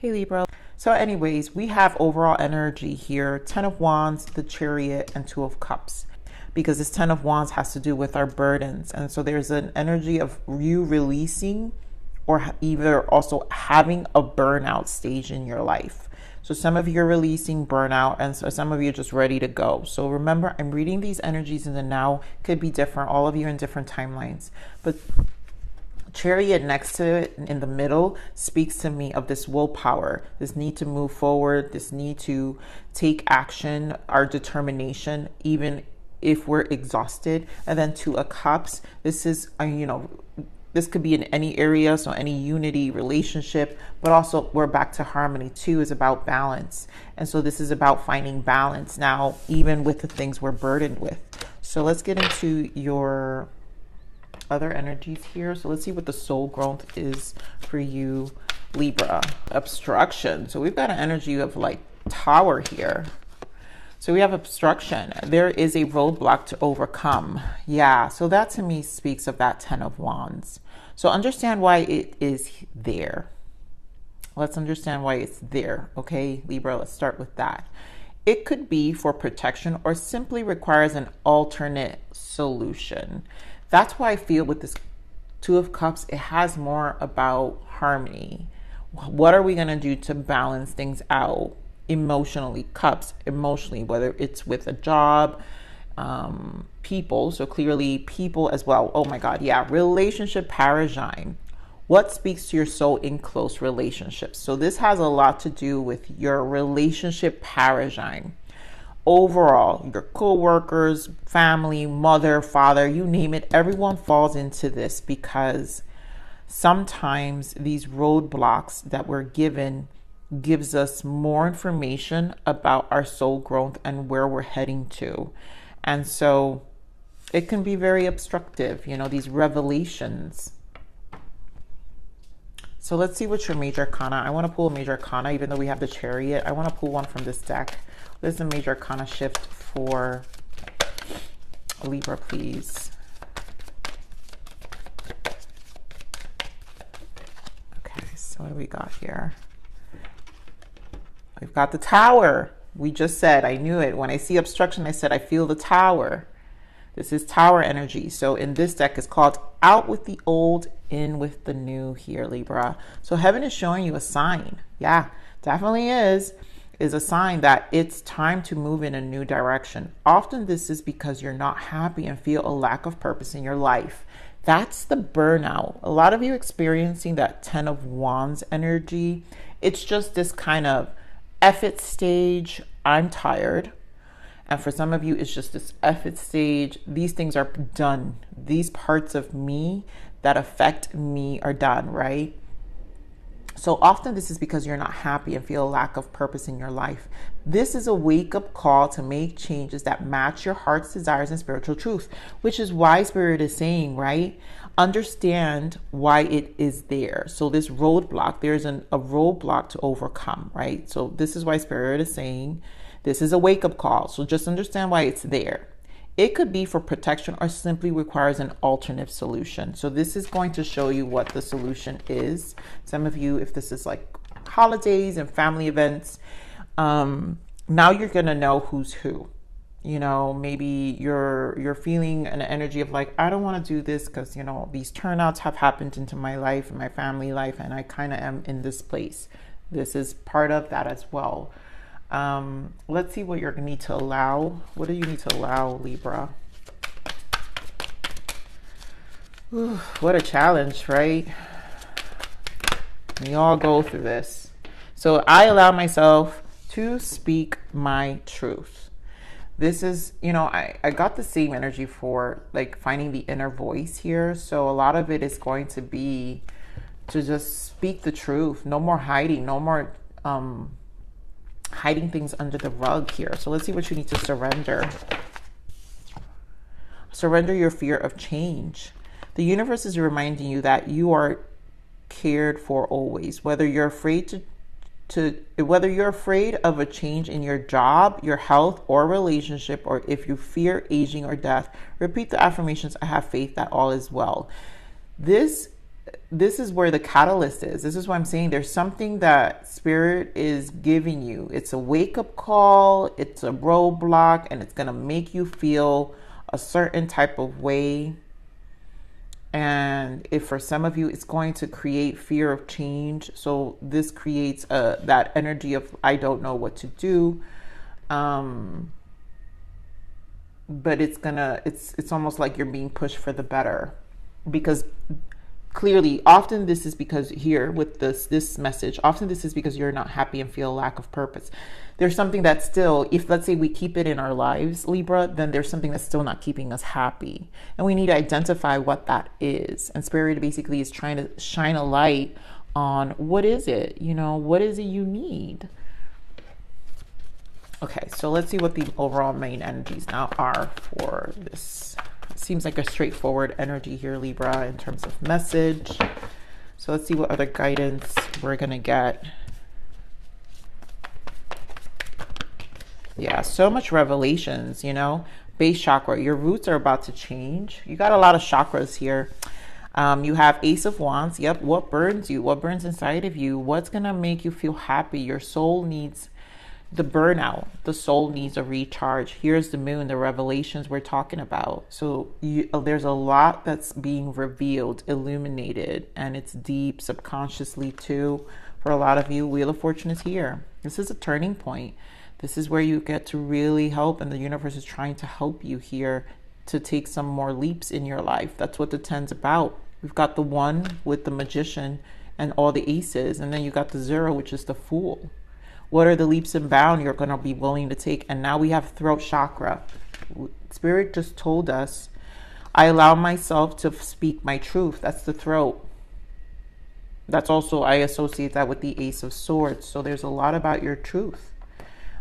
Hey Libra. So anyways, we have overall energy here, 10 of Wands, the Chariot, and 2 of Cups. Because this 10 of Wands has to do with our burdens. And so there's an energy of you releasing or either also having a burnout stage in your life. So some of you are releasing burnout, and so some of you are just ready to go. So remember, I'm reading these energies in the now. Could be different, all of you in different timelines. But Chariot next to it in the middle speaks to me of this willpower, this need to move forward, this need to take action, our determination, even if we're exhausted. And then 2 of Cups, this is, this could be in any area, so any unity, relationship, but also we're back to harmony. 2 is about balance. And so this is about finding balance now, even with the things we're burdened with. So let's get into your other energies here. So let's see what the soul growth is for you, Libra. Obstruction. So we've got an energy of like Tower here. So we have obstruction. There is a roadblock to overcome. Yeah, so that to me speaks of that 10 of Wands. So understand why it is there. Let's understand why it's there. Okay, Libra, let's start with that. It could be for protection or simply requires an alternate solution. That's why I feel with this 2 of Cups, it has more about harmony. What are we going to do to balance things out? Emotionally, Cups, emotionally, whether it's with a job, people, so clearly people as well. Oh my God, yeah, relationship paradigm. What speaks to your soul in close relationships? So this has a lot to do with your relationship paradigm. Overall, your co-workers, family, mother, father, you name it, everyone falls into this because sometimes these roadblocks that we're given gives us more information about our soul growth and where we're heading to. And so it can be very obstructive, these revelations. So let's see what's your major arcana. I want to pull a major arcana, even though we have the Chariot. I want to pull one from this deck. There's a major arcana shift for Libra, please. Okay, so what do we got here? We've got the Tower. We just said, I knew it. When I see obstruction, I said, I feel the Tower. This is Tower energy. So in this deck, it's called Out with the Old, In with the New here, Libra. So heaven is showing you a sign. Yeah, definitely is a sign that it's time to move in a new direction. Often this is because you're not happy and feel a lack of purpose in your life. That's the burnout. A lot of you experiencing that 10 of Wands energy. It's just this kind of F it stage, I'm tired. And for some of you, it's just this F it stage. These things are done. These parts of me that affect me are done, right? So often this is because you're not happy and feel a lack of purpose in your life. This is a wake-up call to make changes that match your heart's desires and spiritual truth, which is why Spirit is saying, right? Understand why it is there. So this roadblock, there's a roadblock to overcome, right? So this is why Spirit is saying this is a wake-up call. So just understand why it's there. It could be for protection or simply requires an alternative solution. So this is going to show you what the solution is. Some of you, if this is like holidays and family events, now you're going to know who's who. Maybe you're feeling an energy of like, I don't want to do this because, these turnouts have happened into my life and my family life, and I kind of am in this place. This is part of that as well. Let's see what you're going to need to allow. What do you need to allow, Libra? Ooh, what a challenge, right? We all go through this. So I allow myself to speak my truth. This is, I got the same energy for like finding the inner voice here. So a lot of it is going to be to just speak the truth. No more hiding, no more, hiding things under the rug here. So let's see what you need to surrender. Surrender your fear of change. The universe is reminding you that you are cared for always. Whether you're afraid whether you're afraid of a change in your job, your health, or relationship, or if you fear aging or death, repeat the affirmations. I have faith that all is well. This this is where the catalyst is. This is what I'm saying. There's something that spirit is giving you. It's a wake-up call. It's a roadblock, and it's going to make you feel a certain type of way. And if for some of you, it's going to create fear of change. So this creates that energy of, I don't know what to do. But it's almost like you're being pushed for the better, because clearly, often this is because here with this message, often this is because you're not happy and feel a lack of purpose. There's something that still, if let's say we keep it in our lives, Libra, then there's something that's still not keeping us happy. And we need to identify what that is. And Spirit basically is trying to shine a light on what is it, what is it you need? Okay, so let's see what the overall main energies now are for this. It seems like a straightforward energy here, Libra, in terms of message. So let's see what other guidance we're going to get. Yeah, so much revelations, Base chakra, your roots are about to change. You got a lot of chakras here. You have Ace of Wands. Yep, what burns you? What burns inside of you? What's going to make you feel happy? Your soul needs the burnout. The soul needs a recharge. Here's the moon, the revelations we're talking about. So there's a lot that's being revealed, illuminated, and it's deep subconsciously too. For a lot of you, Wheel of Fortune is here. This is a turning point. This is where you get to really help, and the universe is trying to help you here to take some more leaps in your life. That's what the 10's about. We've got the 1 with the Magician and all the aces, and then you got the 0, which is the Fool. What are the leaps and bounds you're going to be willing to take? And now we have throat chakra. Spirit just told us, I allow myself to speak my truth. That's the throat. That's also, I associate that with the Ace of Swords. So there's a lot about your truth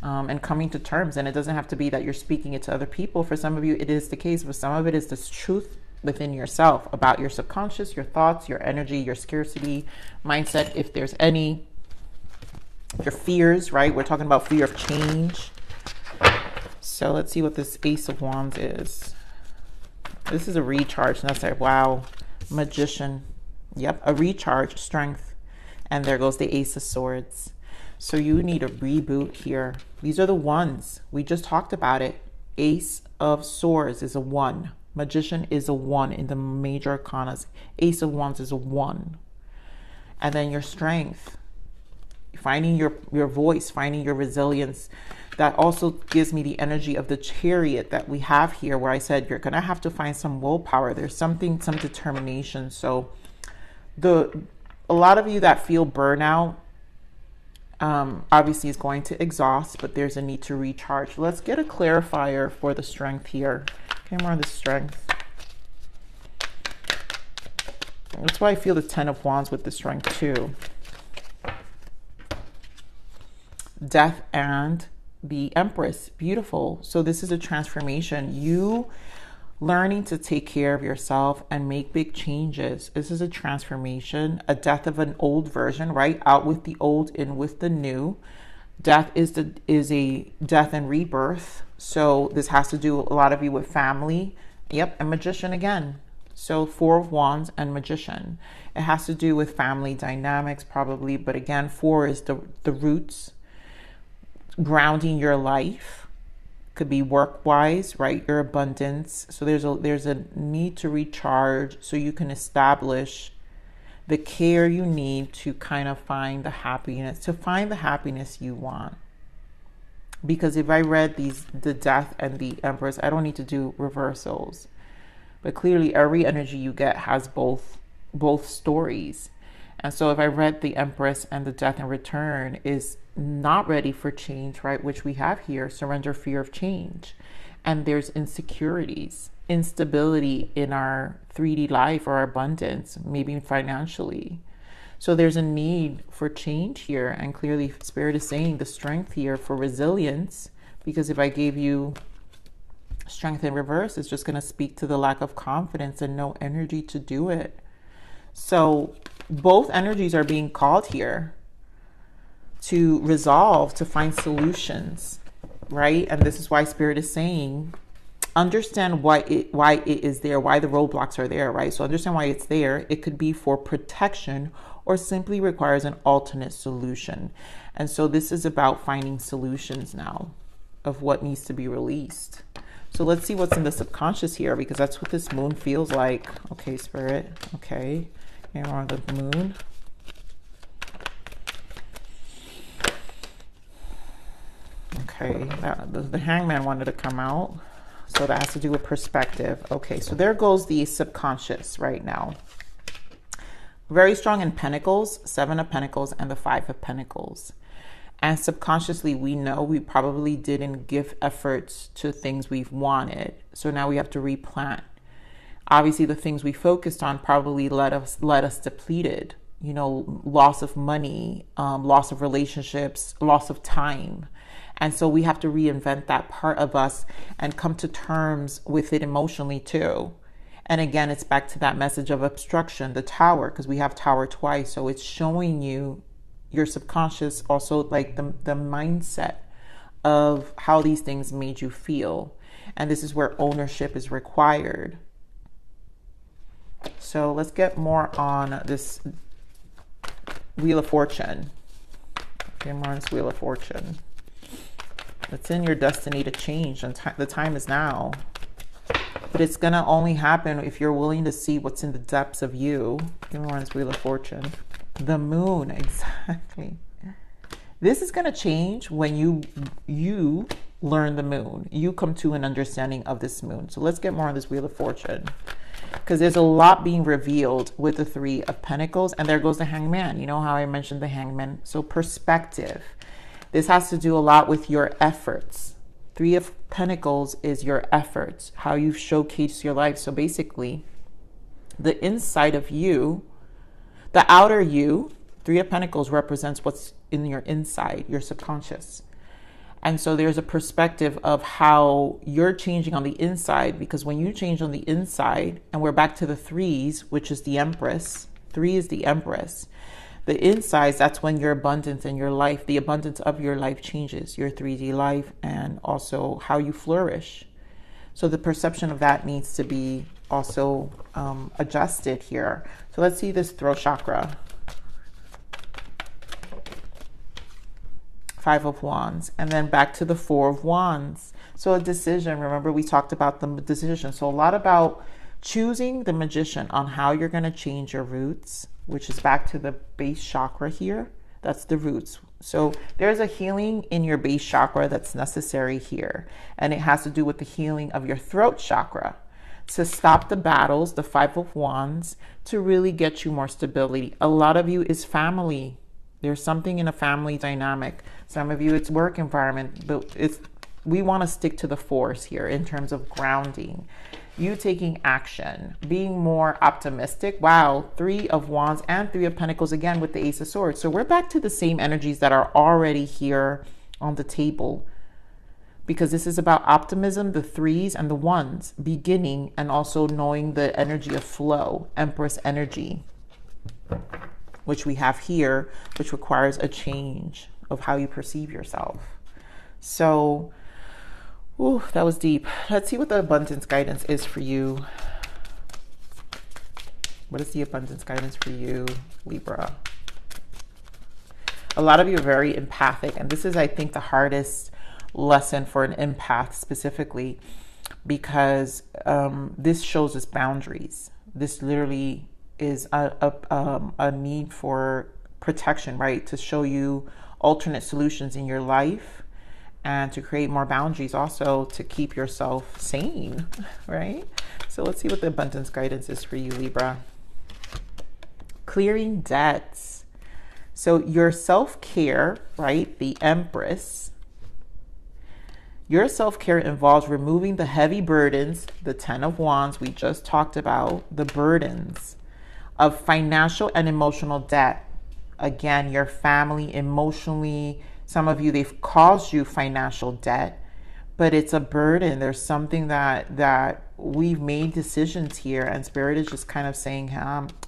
and coming to terms. And it doesn't have to be that you're speaking it to other people. For some of you, it is the case. But some of it is this truth within yourself about your subconscious, your thoughts, your energy, your scarcity mindset, if there's any. Your fears, right? We're talking about fear of change. So let's see what this Ace of Wands is. This is a recharge. And that's like, wow, Magician. Yep, a recharge, strength. And there goes the Ace of Swords. So you need a reboot here. These are the ones. We just talked about it. Ace of Swords is a 1. Magician is a 1 in the major arcanas. Ace of Wands is a 1. And then your strength. Finding your voice, finding your resilience. That also gives me the energy of the Chariot that we have here, where I said you're going to have to find some willpower. There's some determination. So a lot of you that feel burnout, obviously is going to exhaust, but there's a need to recharge. Let's get a clarifier for the strength here. Okay, more on the strength. That's why I feel the 10 of Wands with the strength too. Death and the Empress. Beautiful. So this is a transformation. You learning to take care of yourself and make big changes. This is a transformation, a death of an old version, right? Out with the old, in with the new. Death is a death and rebirth. So this has to do a lot of you with family. Yep, and Magician again. So 4 of Wands and Magician. It has to do with family dynamics probably, but again, 4 is the roots. Grounding your life, could be work-wise, right? Your abundance. So there's a need to recharge so you can establish the care you need to kind of find the happiness you want. Because if I read the Death and the Empress, I don't need to do reversals. But clearly every energy you get has both stories. And so if I read the Empress and the Death in return is not ready for change, right? Which we have here, surrender, fear of change. And there's insecurities, instability in our 3D life or our abundance, maybe financially. So there's a need for change here. And clearly Spirit is saying the strength here for resilience, because if I gave you strength in reverse, it's just going to speak to the lack of confidence and no energy to do it. So both energies are being called here to resolve, to find solutions, right? And this is why Spirit is saying, understand why it is there, why the roadblocks are there, right? So understand why it's there. It could be for protection or simply requires an alternate solution. And so this is about finding solutions now of what needs to be released. So let's see what's in the subconscious here, because that's what this moon feels like. Okay, Spirit. Okay, here are the moon. Okay, the Hangman wanted to come out. So that has to do with perspective. Okay, so there goes the subconscious right now. Very strong in Pentacles, 7 of Pentacles, and the 5 of Pentacles. And subconsciously, we know we probably didn't give efforts to things we've wanted. So now we have to replant. Obviously, the things we focused on probably let us depleted. You know, loss of money, loss of relationships, loss of time. And so we have to reinvent that part of us and come to terms with it emotionally too. And again, it's back to that message of obstruction, the tower, because we have tower twice. So it's showing you your subconscious, also like the mindset of how these things made you feel. And this is where ownership is required. So let's get more on this Wheel of Fortune. Okay, more on this Wheel of Fortune. It's in your destiny to change, and the time is now. But it's going to only happen if you're willing to see what's in the depths of you. Give me more on this Wheel of Fortune. The moon, exactly. This is going to change when you learn the moon. You come to an understanding of this moon. So let's get more on this Wheel of Fortune, because there's a lot being revealed with the 3 of Pentacles. And there goes the Hangman. You know how I mentioned the Hangman? So perspective. This has to do a lot with your efforts. 3 of Pentacles is your efforts, how you've showcased your life. So basically, the inside of you, the outer you, 3 of Pentacles represents what's in your inside, your subconscious. And so there's a perspective of how you're changing on the inside, because when you change on the inside, and we're back to the 3s, which is the Empress. 3 is the Empress. The insides, that's when your abundance in your life, the abundance of your life changes, your 3D life, and also how you flourish. So the perception of that needs to be also adjusted here. So let's see this throat chakra. 5 of Wands, and then back to the 4 of Wands. So a decision, remember we talked about the decision. So a lot about choosing the Magician on how you're going to change your roots, which is back to the base chakra here. That's the roots. So there's a healing in your base chakra that's necessary here. And it has to do with the healing of your throat chakra to stop the battles, the 5 of Wands, to really get you more stability. A lot of you is family. There's something in a family dynamic. Some of you it's work environment, but we want to stick to the force here in terms of grounding. You taking action, being more optimistic. Wow, 3 of Wands and 3 of Pentacles again with the Ace of Swords. So we're back to the same energies that are already here on the table, because this is about optimism, the 3s and the 1s, beginning, and also knowing the energy of flow, Empress energy, which we have here, which requires a change of how you perceive yourself. So ooh, that was deep. Let's see what the abundance guidance is for you. What is the abundance guidance for you, Libra? A lot of you are very empathic, and this is, I think, the hardest lesson for an empath specifically, because this shows us boundaries. This literally is a need for protection, right? To show you alternate solutions in your life, and to create more boundaries also to keep yourself sane, right? So let's see what the abundance guidance is for you, Libra. Clearing debts. So your self-care, right? The Empress. Your self-care involves removing the heavy burdens, the 10 of Wands we just talked about, the burdens of financial and emotional debt. Again, your family emotionally, some of you, they've caused you financial debt, but it's a burden. There's something that we've made decisions here, and Spirit is just kind of saying,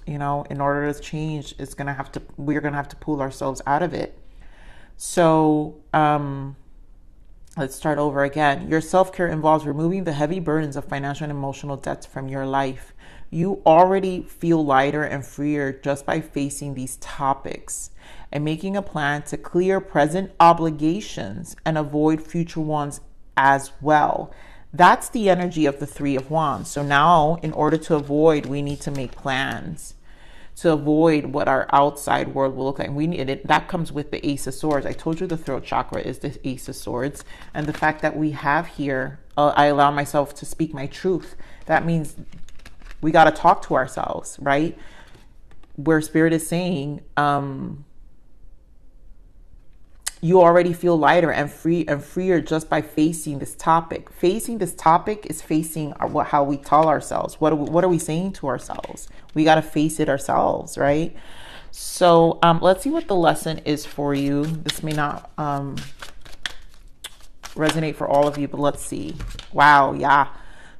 you know, in order to change, we're gonna have to pull ourselves out of it. So Let's start over again. Your self-care involves removing the heavy burdens of financial and emotional debts from your life. You already feel lighter and freer just by facing these topics and making a plan to clear present obligations and avoid future ones as well. That's the energy of the Three of Wands. So now, in order to avoid, we need to make plans to avoid what our outside world will look like. We need it. That comes with the Ace of Swords. I told you the throat chakra is the Ace of Swords. And the fact that we have here, I allow myself to speak my truth. That means we got to talk to ourselves, right? Where Spirit is saying, you already feel lighter and freer just by facing this topic. Facing this topic is facing how we tell ourselves. What are we saying to ourselves? We got to face it ourselves, right? So let's see what the lesson is for you. This may not resonate for all of you, but let's see. Wow, yeah.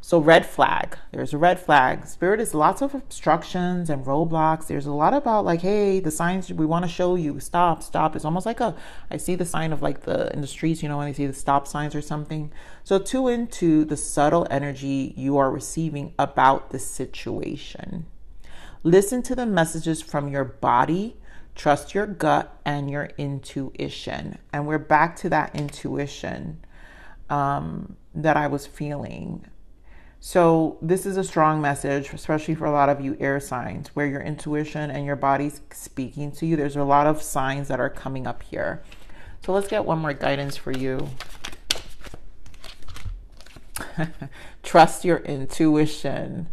So red flag, there's a red flag. Spirit is lots of obstructions and roadblocks. There's a lot about like, hey, the signs we want to show you, stop. It's almost like I see the sign of like in the streets, you know, when I see the stop signs or something. So tune into the subtle energy you are receiving about the situation. Listen to the messages from your body, trust your gut and your intuition. And we're back to that intuition that I was feeling. So this is a strong message, especially for a lot of you air signs, where your intuition and your body's speaking to you. There's a lot of signs that are coming up here. So let's get one more guidance for you. Trust your intuition.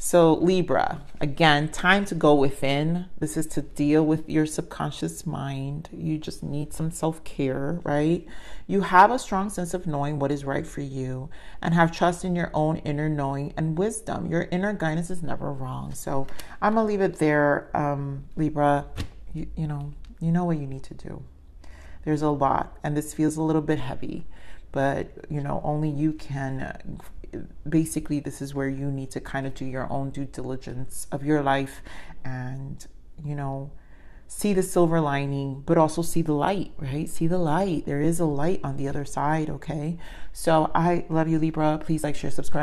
So Libra, again, time to go within. This is to deal with your subconscious mind. You just need some self-care, right? You have a strong sense of knowing what is right for you and have trust in your own inner knowing and wisdom. Your inner guidance is never wrong. So I'm going to leave it there, Libra. You know what you need to do. There's a lot, and this feels a little bit heavy, but, you know, only you can... Basically, this is where you need to kind of do your own due diligence of your life and, you know, see the silver lining, but also see the light, right? See the light. There is a light on the other side, okay? So I love you, Libra. Please like, share, subscribe.